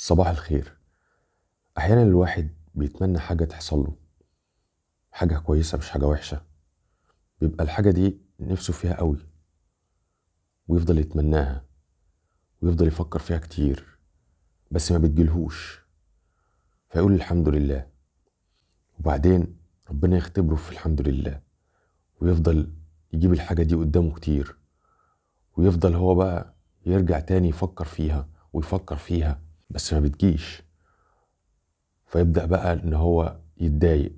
صباح الخير. احيانا الواحد بيتمنى حاجة تحصل له، حاجة كويسة مش حاجة وحشة. بيبقى الحاجة دي نفسه فيها قوي، ويفضل يتمناها ويفضل يفكر فيها كتير، بس ما بتجيلهوش. فيقول الحمد لله، وبعدين ربنا يختبره في الحمد لله، ويفضل يجيب الحاجة دي قدامه كتير، ويفضل هو بقى يرجع تاني يفكر فيها ويفكر فيها، بس ما بتجيش. فيبدأ بقى ان هو يتضايق،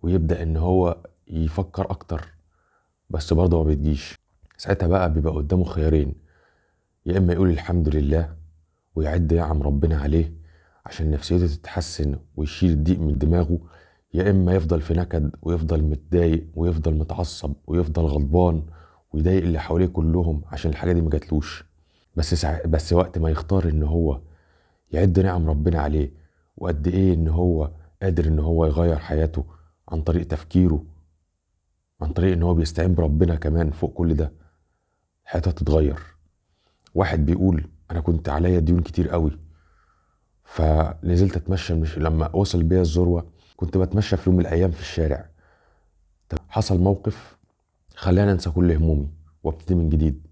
ويبدأ ان هو يفكر اكتر، بس برضه ما بتجيش. ساعتها بقى بيبقى قدامه خيارين: يا اما يقول الحمد لله ويعد نعم ربنا عليه عشان نفسيته تتحسن ويشيل الضيق من دماغه، يا اما يفضل في نكد ويفضل متضايق ويفضل متعصب ويفضل غضبان ويضايق اللي حواليه كلهم عشان الحاجه دي ما جاتلوش. بس وقت ما يختار ان هو يعد نعم ربنا عليه، وقد ايه ان هو قادر ان هو يغير حياته عن طريق تفكيره، عن طريق ان هو بيستعين بربنا كمان فوق كل ده، حياته تتغير. واحد بيقول انا كنت عليا ديون كتير قوي، فنزلت اتمشى، مش لما وصل بيا الذروه كنت بتمشى في يوم من الايام في الشارع. حصل موقف خلاني انسى كل همومي وابتدي من جديد.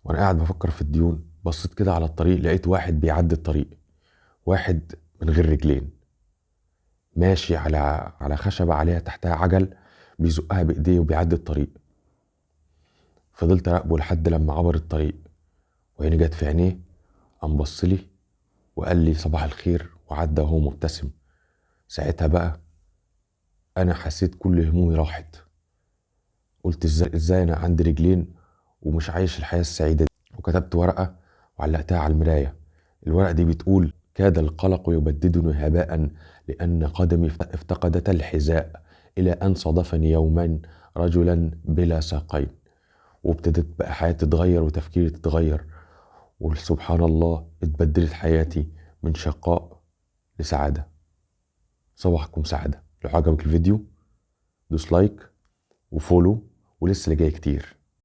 وانا قاعد بفكر في الديون، بصيت كده على الطريق، لقيت واحد بيعدي الطريق، واحد من غير رجلين، ماشي على خشبه عليها تحتها عجل، بيزقها بايديه وبيعدي الطريق. فضلت اراقبه لحد لما عبر الطريق، وعيني جت في عينيه، قام بصلي وقال لي صباح الخير وعدى وهو مبتسم. ساعتها بقى انا حسيت كل همومي راحت. قلت ازاي انا عندي رجلين ومش عايش الحياة السعيدة دي. وكتبت ورقة وعلقتها على المراية. الورقة دي بتقول: كاد القلق يبددني هباء، لأن قدمي افتقدت الحذاء، إلى أن صادفني يوما رجلا بلا ساقين. وابتدت بقى حياتي تتغير وتفكيري تتغير، وسبحان الله اتبدلت حياتي من شقاء لسعادة. صباحكم سعادة. لو عجبك الفيديو دوس لايك وفولو، ولسه اللي جاي كتير.